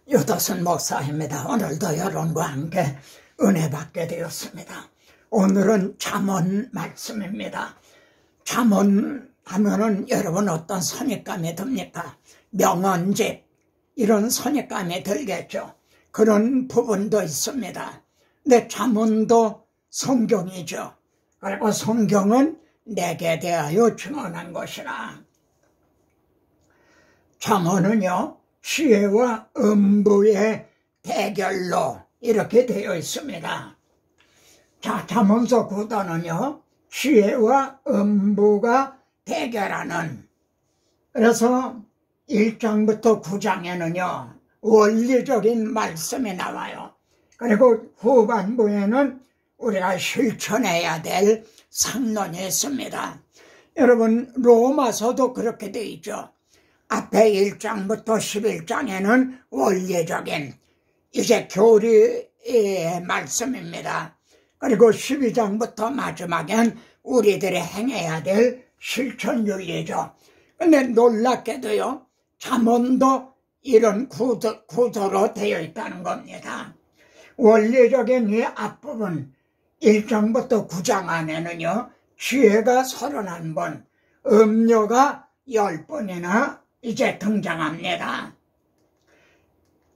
유도순 목사입니다. 오늘도 여러분과 함께 은혜 받게 되었습니다. 오늘은 잠언 말씀입니다. 잠언 하면은 여러분 어떤 선입감이 듭니까? 명언집 이런 선입감이 들겠죠. 그런 부분도 있습니다. 근데 잠언도 성경이죠. 그리고 성경은 내게 대하여 증언한 것이라. 잠언은요, 지혜와 음부의 대결로 이렇게 되어 있습니다. 자, 잠언서 구도는요, 지혜와 음부가 대결하는, 그래서 1장부터 9장에는요 원리적인 말씀이 나와요. 그리고 후반부에는 우리가 실천해야 될 상론이 있습니다. 여러분, 로마서도 그렇게 되어 있죠. 앞에 1장부터 11장에는 원리적인 이제 교리의 말씀입니다. 그리고 12장부터 마지막엔 우리들이 행해야 될 실천윤리죠. 근데 놀랍게도요, 잠언도 이런 구도로 되어 있다는 겁니다. 원리적인 이 앞부분 1장부터 9장 안에는요, 지혜가 31번, 음료가 10번이나 이제 등장합니다.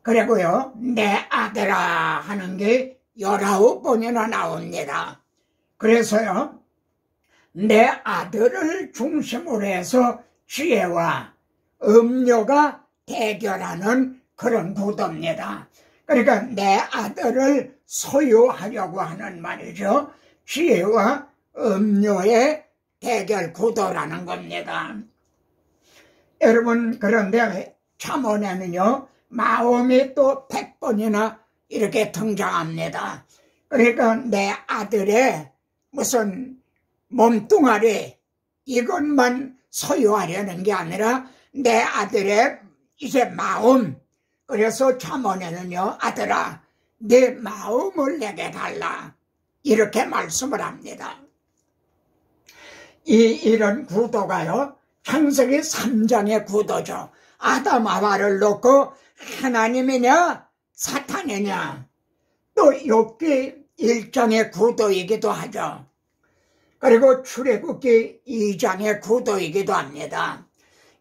그리고요, 내 아들아 하는 게 19번이나 나옵니다. 그래서요, 내 아들을 중심으로 해서 지혜와 음료가 대결하는 그런 구도입니다. 그러니까 내 아들을 소유하려고 하는 말이죠. 지혜와 음료의 대결 구도라는 겁니다. 여러분, 그런데 잠언에는요, 마음이 또 100번이나 이렇게 등장합니다. 그러니까 내 아들의 무슨 몸뚱아리 이것만 소유하려는 게 아니라 내 아들의 이제 마음, 그래서 잠언에는요, 아들아 내 마음을 내게 달라 이렇게 말씀을 합니다. 이런 구도가요, 창세기 3장의 구도죠. 아담 하와를 놓고 하나님이냐 사탄이냐, 또 욥기 1장의 구도이기도 하죠. 그리고 출애굽기 2장의 구도이기도 합니다.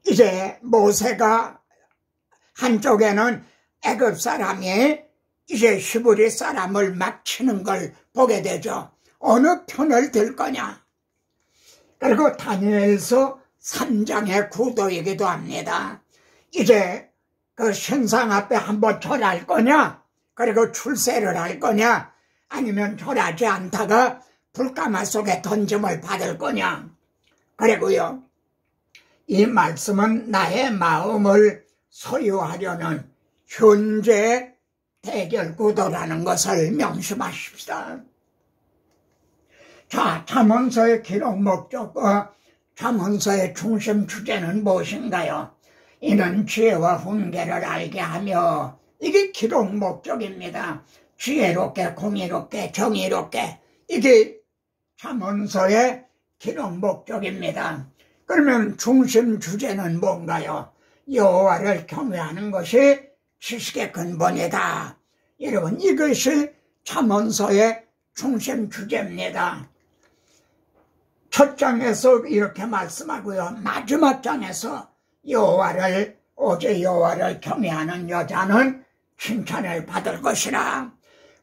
이제 모세가 한쪽에는 애굽 사람이 이제 히브리 사람을 막 치는 걸 보게 되죠. 어느 편을 들 거냐. 그리고 다니엘서 3장의 구도이기도 합니다. 이제 그 신상 앞에 한번 절할 거냐, 그리고 출세를 할 거냐, 아니면 절하지 않다가 불가마 속에 던짐을 받을 거냐. 그리고요, 이 말씀은 나의 마음을 소유하려는 현재 대결 구도라는 것을 명심하십시다. 자, 잠언서의 기록 목적과 잠언서의 중심 주제는 무엇인가요? 이는 지혜와 훈계를 알게 하며, 이게 기록 목적입니다. 지혜롭게, 공의롭게, 정의롭게, 이게 잠언서의 기록 목적입니다. 그러면 중심 주제는 뭔가요? 여호와를 경외하는 것이 지식의 근본이다. 여러분, 이것이 잠언서의 중심 주제입니다. 첫 장에서 이렇게 말씀하고요, 마지막 장에서 오직 여호와를 경외하는 여자는 칭찬을 받을 것이라.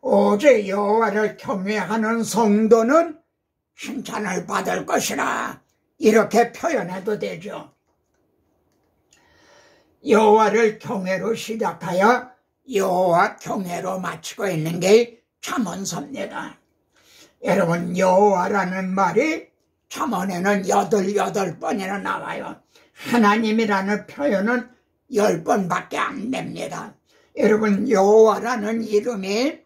오직 여호와를 경외하는 성도는 칭찬을 받을 것이라. 이렇게 표현해도 되죠. 여호와를 경외로 시작하여 여호와 경외로 마치고 있는 게 잠언서입니다. 여러분, 여호와라는 말이 잠언에는 88번이나 나와요. 하나님이라는 표현은 10번밖에 안 됩니다. 여러분, 여호와라는 이름이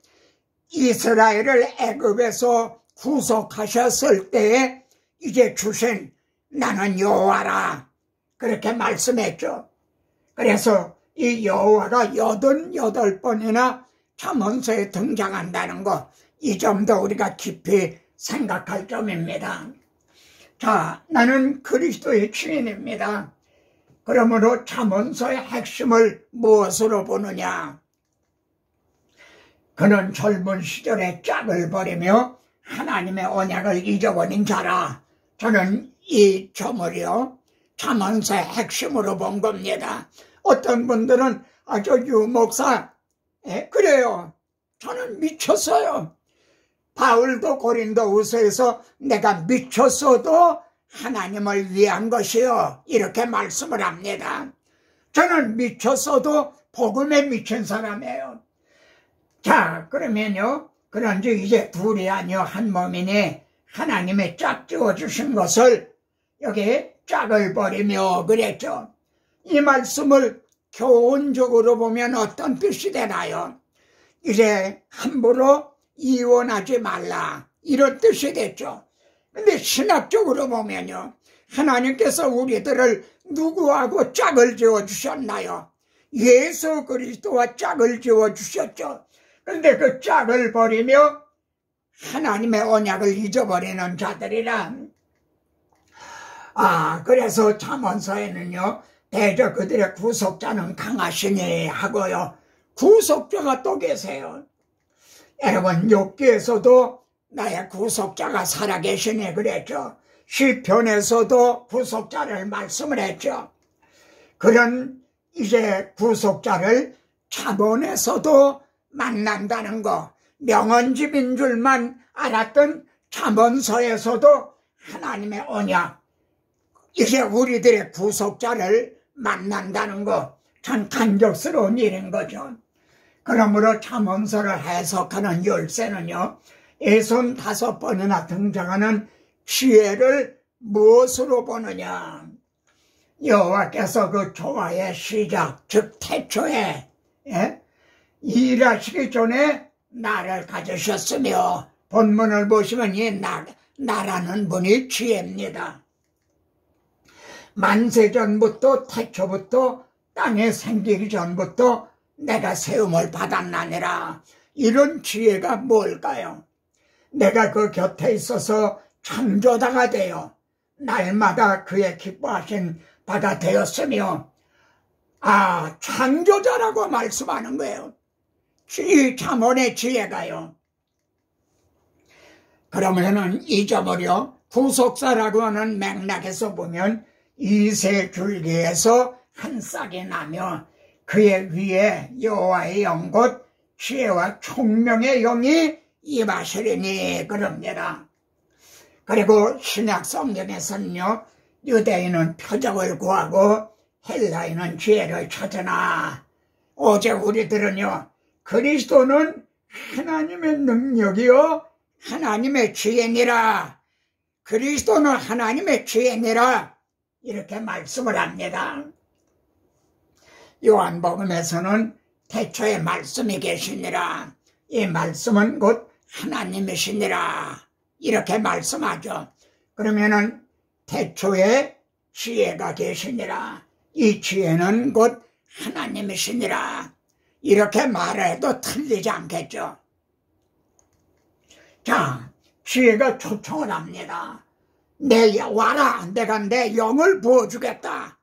이스라엘을 애굽에서 구속하셨을 때에 이제 주신 나는 여호와라 그렇게 말씀했죠. 그래서 이 여호와가 88번이나 잠언서에 등장한다는 거, 이 점도 우리가 깊이 생각할 점입니다. 자, 나는 그리스도의 증인입니다. 그러므로 잠언서의 핵심을 무엇으로 보느냐? 그는 젊은 시절에 짝을 버리며 하나님의 언약을 잊어버린 자라. 저는 이 점을요 잠언서의 핵심으로 본 겁니다. 어떤 분들은 아주 유목사 그래요. 저는 미쳤어요. 바울도 고린도후서에서 내가 미쳤어도 하나님을 위한 것이요 이렇게 말씀을 합니다. 저는 미쳤어도 복음에 미친 사람이에요. 자, 그러면요 그런지 이제 둘이 아니요 한 몸이니 하나님의 짝 지어주신 것을 여기 짝을 버리며 그랬죠. 이 말씀을 교훈적으로 보면 어떤 뜻이 되나요? 이제 함부로 이혼하지 말라 이런 뜻이 됐죠. 근데 신학적으로 보면요 하나님께서 우리들을 누구하고 짝을 지어주셨나요? 예수 그리스도와 짝을 지어주셨죠. 그런데 그 짝을 버리며 하나님의 언약을 잊어버리는 자들이라. 그래서 잠언서에는요 대저 그들의 구속자는 강하시니 하고요 구속자가 또 계세요. 여러분 욥기에서도 나의 구속자가 살아계시니 그랬죠. 시편에서도 구속자를 말씀을 했죠. 그런 이제 구속자를 잠언에서도 만난다는 거, 명언집인 줄만 알았던 잠언서에서도 하나님의 언약, 이제 우리들의 구속자를 만난다는 거 참 감격스러운 일인 거죠. 그러므로 잠언서를 해석하는 열쇠는요 65번이나 등장하는 지혜를 무엇으로 보느냐. 여호와께서 그 조화의 시작 즉 태초에 일하시기 전에 나를 가지셨으며, 본문을 보시면 이 나라는 분이 지혜입니다. 만세전부터 태초부터 땅에 생기기 전부터 내가 세움을 받았나니라. 이런 지혜가 뭘까요? 내가 그 곁에 있어서 창조자가 되어 날마다 그의 기뻐하신 바가 되었으며, 창조자라고 말씀하는 거예요. 이 잠언의 지혜가요. 그러면은 잊어버려 구속사라고 하는 맥락에서 보면 이새 줄기에서 한 싹이 나며 그의 위에 여호와의 영 곧 지혜와 총명의 영이 임하시리니 그럽니다. 그리고 신약 성경에서는요 유대인은 표적을 구하고 헬라인은 지혜를 찾으나, 오직 우리들은요 그리스도는 하나님의 능력이요 하나님의 지혜니라, 그리스도는 하나님의 지혜니라 이렇게 말씀을 합니다. 요한복음에서는 태초에 말씀이 계시니라, 이 말씀은 곧 하나님이시니라 이렇게 말씀하죠. 그러면은 태초에 지혜가 계시니라, 이 지혜는 곧 하나님이시니라 이렇게 말해도 틀리지 않겠죠. 자, 지혜가 초청을 합니다. 와라, 내가 내 영을 부어주겠다.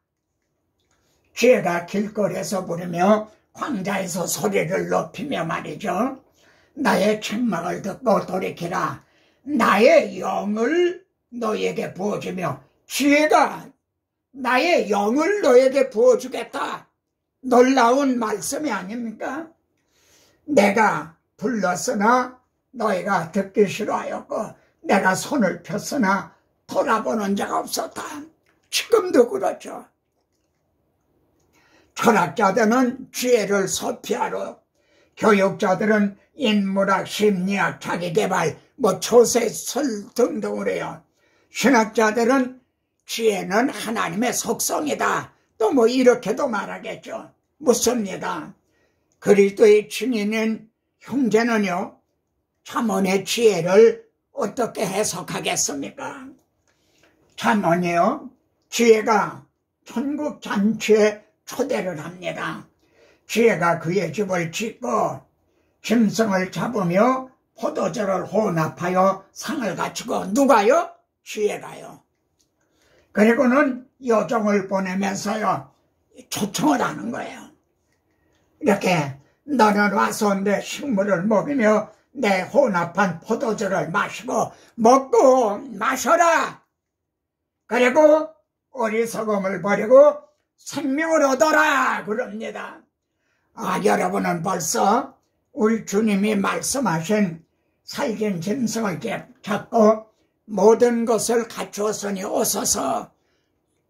지혜가 길거리에서 부르며 광자에서 소리를 높이며 말이죠. 나의 책망을 듣고 돌이키라. 나의 영을 너에게 부어주며, 지혜가 나의 영을 너에게 부어주겠다. 놀라운 말씀이 아닙니까? 내가 불렀으나 너희가 듣기 싫어하였고, 내가 손을 폈으나 돌아보는 자가 없었다. 지금도 그렇죠. 철학자들은 지혜를 서피하러, 교육자들은 인문학, 심리학, 자기개발, 초세설 등등을 해요. 신학자들은 지혜는 하나님의 속성이다. 또 이렇게도 말하겠죠. 묻습니다. 그리스도의 증인인 형제는요 잠언의 지혜를 어떻게 해석하겠습니까? 잠언이요 지혜가 천국 잔치에 초대를 합니다. 지혜가 그의 집을 짓고 짐승을 잡으며 포도주를 혼합하여 상을 갖추고, 누가요? 지혜가요. 그리고는 여종을 보내면서요 초청을 하는 거예요. 이렇게 너는 와서 내 식물을 먹이며 내 혼합한 포도주를 마시고 먹고 마셔라. 그리고 어리석음을 버리고 생명을 얻어라 그럽니다. 여러분은 벌써 우리 주님이 말씀하신 살긴 짐승을 잡고 모든 것을 갖추었으니 오소서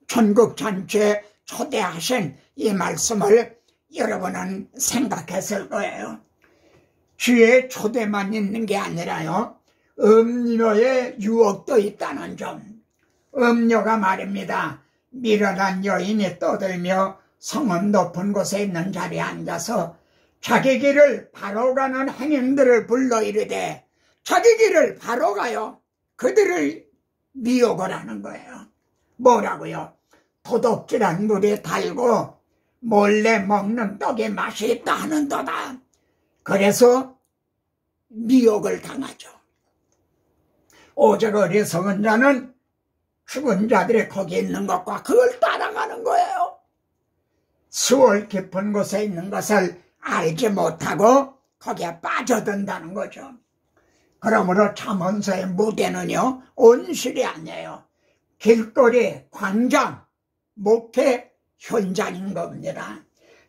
천국잔치에 초대하신 이 말씀을 여러분은 생각했을 거예요. 주의 초대만 있는 게 아니라요, 음녀의 유혹도 있다는 점. 음녀가 말입니다. 미련한 여인이 떠들며 성은 높은 곳에 있는 자리에 앉아서 자기 길을 바로 가는 행인들을 불러 이르되, 자기 길을 바로 가요. 그들을 미혹을 하는 거예요. 뭐라고요? 도둑질한 물에 달고 몰래 먹는 떡의 맛이 있다 하는도다. 그래서 미혹을 당하죠. 오직 어리석은 자는 죽은 자들이 거기 있는 것과 그걸 따라가는 거예요. 수월 깊은 곳에 있는 것을 알지 못하고 거기에 빠져든다는 거죠. 그러므로 잠언서의 무대는요, 온실이 아니에요. 길거리, 광장, 목회 현장인 겁니다.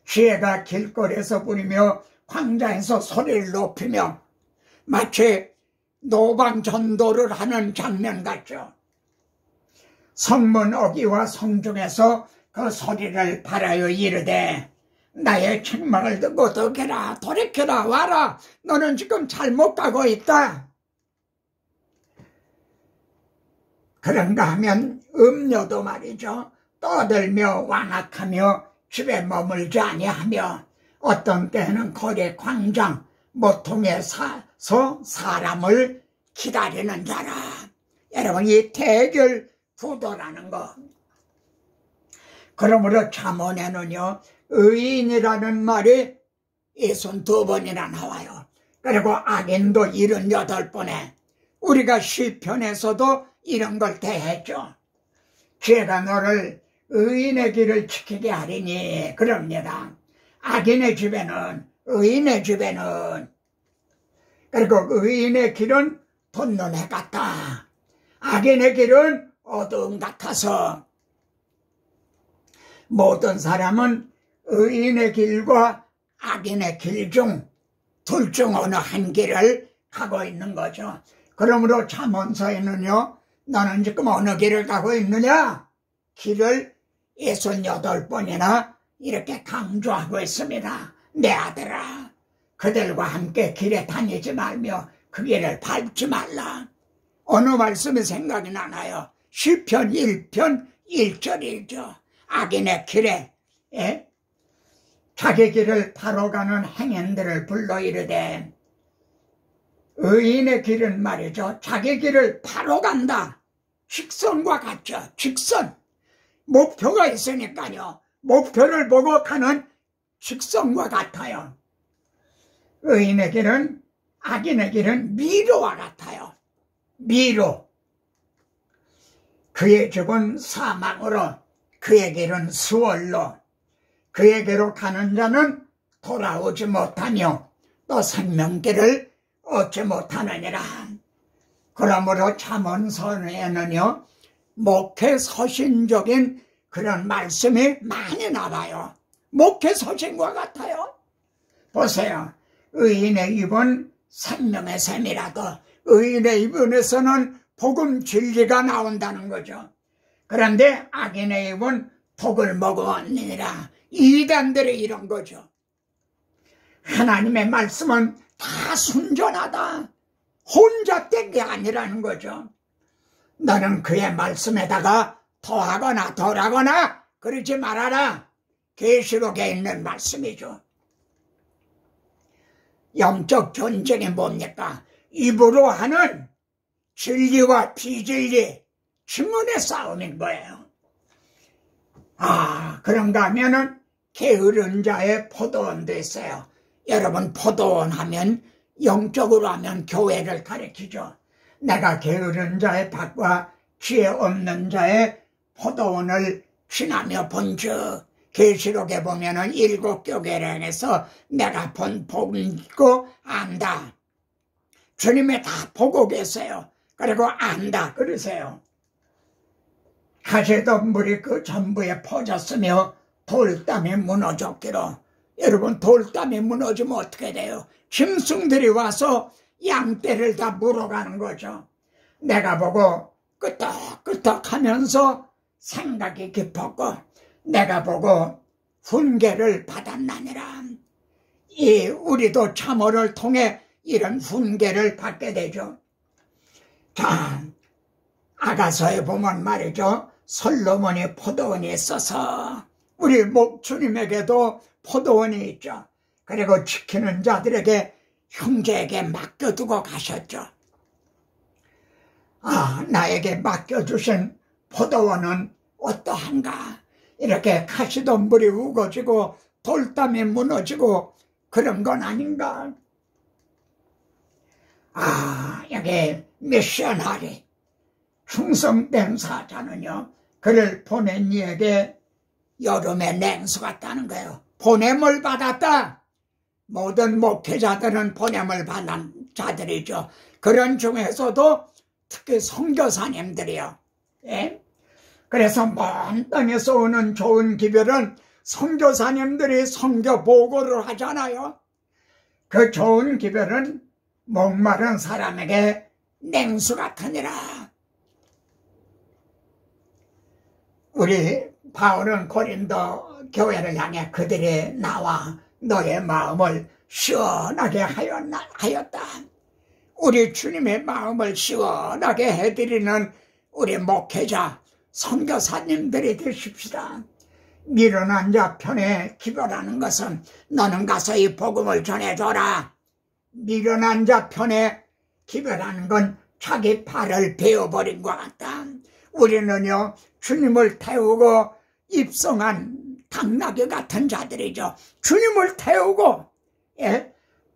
지혜가 길거리에서 부리며 광장에서 소리를 높이며 마치 노방전도를 하는 장면 같죠. 성문 어귀와 성중에서 그 소리를 발하여 이르되, 나의 책망을 듣고 덕해라, 돌이켜라, 와라. 너는 지금 잘못 가고 있다. 그런가 하면 음녀도 말이죠. 떠들며 완악하며 집에 머물지 아니하며 어떤 때는 거리 광장 모퉁이에 서서 사람을 기다리는 자라. 여러분, 이 대결 구도라는 거. 그러므로 잠언에는요, 의인이라는 말이 62번이나 나와요. 그리고 악인도 78번에, 우리가 시편에서도 이런 걸 대했죠. 죄가 너를 의인의 길을 지키게 하리니 그럽니다. 악인의 집에는, 의인의 집에는, 그리고 의인의 길은 돋는 해 같다. 악인의 길은 어두움 같아서 모든 사람은 의인의 길과 악인의 길 중 둘 중 어느 한 길을 가고 있는 거죠. 그러므로 잠언서에는요, 너는 지금 어느 길을 가고 있느냐? 길을 68번이나 이렇게 강조하고 있습니다. 내 아들아, 그들과 함께 길에 다니지 말며 그 길을 밟지 말라. 어느 말씀이 생각이 나나요? 시편 1편 1절이죠. 악인의 길에 자기 길을 바로 가는 행인들을 불러 이르되, 의인의 길은 말이죠, 자기 길을 바로 간다. 직선과 같죠. 직선. 목표가 있으니까요. 목표를 보고 가는 직선과 같아요. 의인의 길은, 악인의 길은 미로와 같아요. 미로. 그의 집은 사망으로, 그의 길은 수월로, 그에게로 가는 자는 돌아오지 못하며 또 생명길을 얻지 못하느니라. 그러므로 잠언서에는요, 목회 서신적인 그런 말씀이 많이 나와요. 목회 서신과 같아요. 보세요. 의인의 입은 생명의 샘이라도 의인의 입에서는 복음 진리가 나온다는 거죠. 그런데 악인의 입은 독을 먹으니라. 이단들이 이런 거죠. 하나님의 말씀은 다 순전하다. 혼자 된 게 아니라는 거죠. 너는 그의 말씀에다가 더하거나 덜하거나 그러지 말아라. 계시록에 있는 말씀이죠. 영적 전쟁이 뭡니까? 입으로 하는 진리와 비진리, 증언의 싸움인 거예요. 그런가 하면은 게으른 자의 포도원도 있어요. 여러분, 포도원 하면 영적으로 하면 교회를 가리키죠. 내가 게으른 자의 밭과 지혜 없는 자의 포도원을 지나며 본즉 계시록에 보면은 7교회랑에서 내가 본 보고 안다. 주님이 다 보고 계세요. 그리고 안다 그러세요. 가시던 물이 그 전부에 퍼졌으며 돌담이 무너졌기로. 여러분, 돌담이 무너지면 어떻게 돼요? 짐승들이 와서 양떼를 다 물어가는 거죠. 내가 보고 끄떡끄떡 하면서 생각이 깊었고, 내가 보고 훈계를 받았나니라. 우리도 참호를 통해 이런 훈계를 받게 되죠. 자, 아가서에 보면 말이죠. 솔로몬이 포도원이 있어서 우리 주님에게도 포도원이 있죠. 그리고 지키는 자들에게 형제에게 맡겨두고 가셨죠. 나에게 맡겨주신 포도원은 어떠한가? 이렇게 가시던 물이 우거지고 돌담이 무너지고 그런 건 아닌가? 여기 미셔너리, 충성된 사자는요, 그를 보낸 이에게 여름에 냉수 같다는 거예요. 보냄을 받았다. 모든 목회자들은 보냄을 받는 자들이죠. 그런 중에서도 특히 선교사님들이요. 예? 그래서 먼 땅에서 오는 좋은 기별은 선교사님들이 선교 보고를 하잖아요. 그 좋은 기별은 목마른 사람에게 냉수 같으니라. 우리 바울은 고린도 교회를 향해 그들이 나와 너의 마음을 시원하게 하였다. 우리 주님의 마음을 시원하게 해드리는 우리 목회자, 선교사님들이 되십시다. 미련한 자 편에 기별하는 것은 너는 가서 이 복음을 전해줘라. 미련한 자 편에 기별하는 건 자기 발을 베어버린 것 같다. 우리는요, 주님을 태우고 입성한 당나귀 같은 자들이죠. 주님을 태우고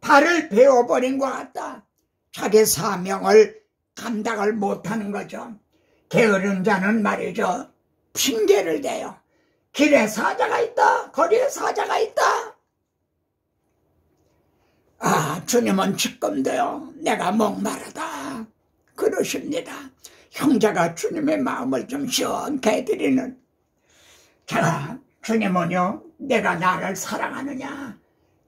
발을 베어버린 것 같다. 자기 사명을 감당을 못하는 거죠. 게으른 자는 말이죠, 핑계를 대요. 길에 사자가 있다, 거리에 사자가 있다. 주님은 지금도요, 내가 목마르다 그러십니다. 형제가 주님의 마음을 좀 시원케 해드리는. 자, 주님은요, 내가 나를 사랑하느냐,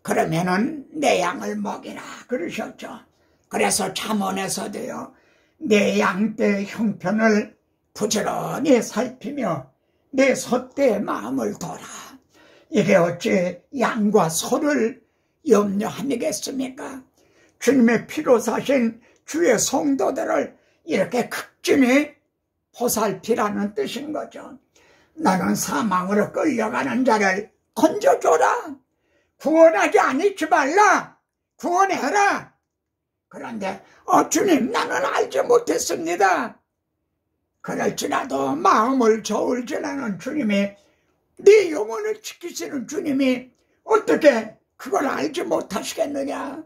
그러면은 내 양을 먹이라 그러셨죠. 그래서 잠언에서도요, 내 양떼의 형편을 부지런히 살피며 내 소떼의 마음을 둬라. 이게 어찌 양과 소를 염려함이겠습니까? 주님의 피로 사신 주의 성도들을 이렇게 극진히 보살피라는 뜻인 거죠. 나는 사망으로 끌려가는 자를 건져줘라. 구원하지 않지 말라. 구원해라. 그런데 주님, 나는 알지 못했습니다. 그럴지라도 마음을 저울질하는 주님이, 네 영혼을 지키시는 주님이 어떻게 그걸 알지 못하시겠느냐.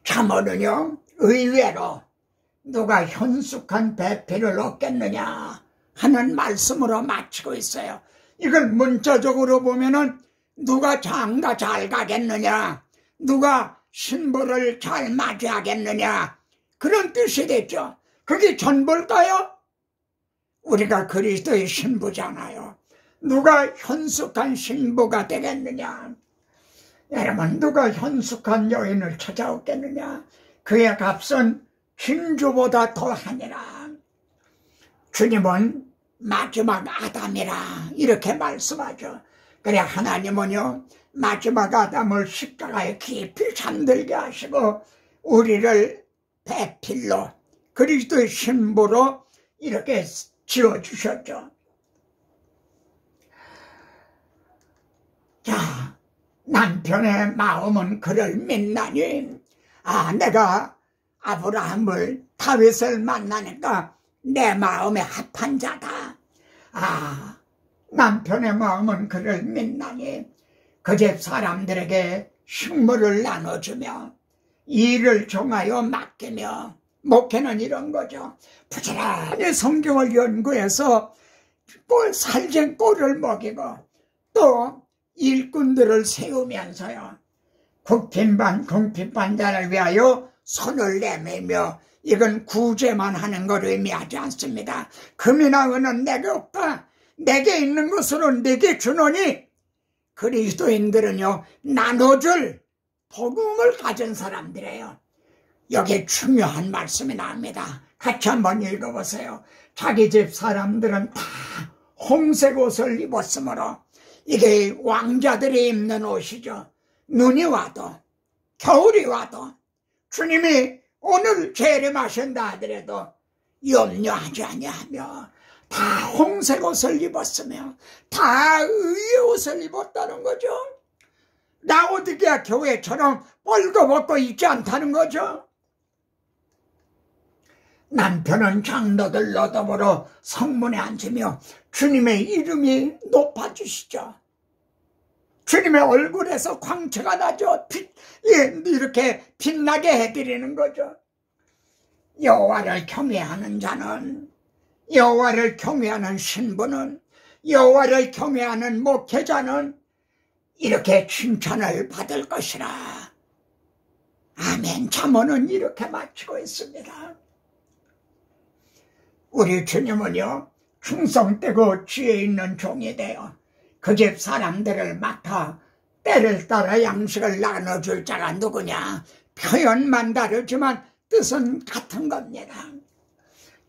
참으로요, 의외로 누가 현숙한 배필을 얻겠느냐 하는 말씀으로 마치고 있어요. 이걸 문자적으로 보면은 누가 장가 잘 가겠느냐, 누가 신부를 잘 맞이하겠느냐, 그런 뜻이 됐죠. 그게 전부일까요? 우리가 그리스도의 신부잖아요. 누가 현숙한 신부가 되겠느냐? 여러분, 누가 현숙한 여인을 찾아오겠느냐? 그의 값은 진주보다 더하니라. 주님은 마지막 아담이라 이렇게 말씀하죠. 그래, 하나님은요, 마지막 아담을 십자가에 깊이 잠들게 하시고 우리를 배필로, 그리스도의 신부로 이렇게 지어주셨죠. 자, 남편의 마음은 그를 믿나니, 내가 아브라함을, 다윗을 만나니까 내 마음에 합한 자다. 남편의 마음은 그를 믿나니, 그 집 사람들에게 식물을 나눠주며 일을 정하여 맡기며. 목회는 이런 거죠. 부지런히 성경을 연구해서 살찐 꼴을 먹이고 또 일꾼들을 세우면서요 궁핍반자를 위하여 손을 내밀며 이건 구제만 하는 걸 의미하지 않습니다. 금이나 은은 내게 없다. 내게 있는 것으로 내게 주노니 그리스도인들은요 나눠줄 복음을 가진 사람들이에요. 여기에 중요한 말씀이 나옵니다. 같이 한번 읽어보세요. 자기 집 사람들은 다 홍색 옷을 입었으므로 이게 왕자들이 입는 옷이죠. 눈이 와도 겨울이 와도 주님이 오늘 재림하신다 하더라도 염려하지 아니하며 다 홍색 옷을 입었으며 다 의의 옷을 입었다는 거죠. 라오디게아 교회처럼 뻘거벗고 있지 않다는 거죠. 남편은 장로들로 더불어 성문에 앉으며 주님의 이름이 높아지시죠. 주님의 얼굴에서 광채가 나죠. 이렇게 빛나게 해드리는 거죠. 여호와를 경외하는 자는, 여호와를 경외하는 신부는, 여호와를 경외하는 목회자는 이렇게 칭찬을 받을 것이라. 아멘. 잠언은 이렇게 마치고 있습니다. 우리 주님은요 충성되고 지혜 있는 종이 되어 그 집 사람들을 맡아 때를 따라 양식을 나눠줄 자가 누구냐. 표현만 다르지만 뜻은 같은 겁니다.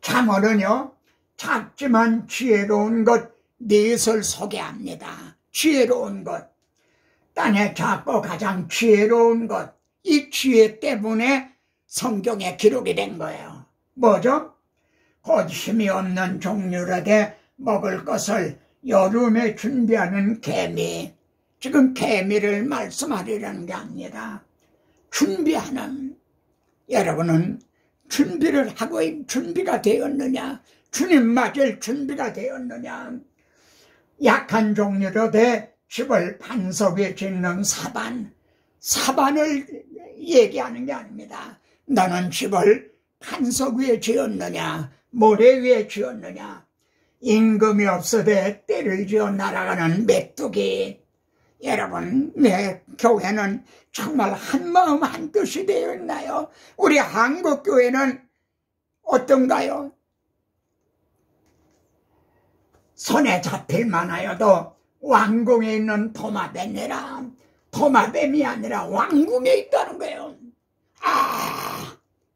잠언은요 작지만 지혜로운 것 넷을 소개합니다. 지혜로운 것, 땅에 작고 가장 지혜로운 것, 이 지혜 때문에 성경에 기록이 된 거예요. 뭐죠? 곧 힘이 없는 종류라되 먹을 것을 여름에 준비하는 개미. 지금 개미를 말씀하리라는 게 아니라 준비하는. 여러분은 준비를 하고 준비가 되었느냐? 주님 맞을 준비가 되었느냐? 약한 종류라되 집을 반석 위에 짓는 사반을 얘기하는 게 아닙니다. 너는 집을 반석 위에 지었느냐? 모래 위에 지었느냐? 임금이 없어도 때를 지어 날아가는 메뚜기. 여러분, 내 교회는 정말 한마음 한뜻이 되어 있나요? 우리 한국교회는 어떤가요? 손에 잡힐만 하여도 왕궁에 있는 도마뱀이라, 도마뱀이 아니라 왕궁에 있다는 거예요.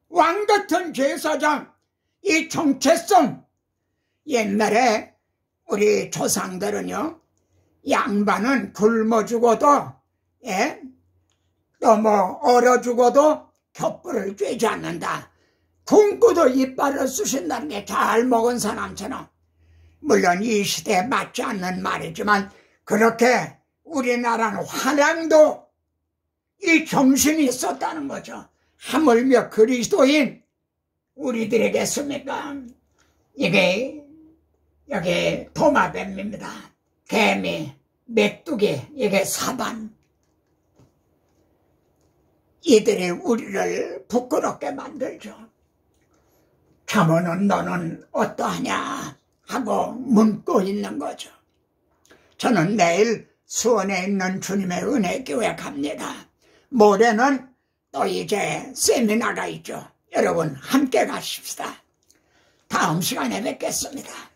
왕같은 제사장, 이 정체성. 옛날에 우리 조상들은요 양반은 굶어 죽어도 또 뭐 얼어 죽어도 겹불을 쬐지 않는다. 굶고도 이빨을 쑤신다는 게 잘 먹은 사람처럼. 물론 이 시대에 맞지 않는 말이지만 그렇게 우리나라는 화랑도 이 정신이 있었다는 거죠. 하물며 그리스도인 우리들에게습니까? 이게 여기 도마뱀입니다. 개미, 메뚜기, 이게 사반. 이들이 우리를 부끄럽게 만들죠. 잠언은 너는 어떠하냐 하고 묻고 있는 거죠. 저는 내일 수원에 있는 주님의 은혜교회 갑니다. 모레는 또 이제 세미나가 있죠. 여러분 함께 가십시다. 다음 시간에 뵙겠습니다.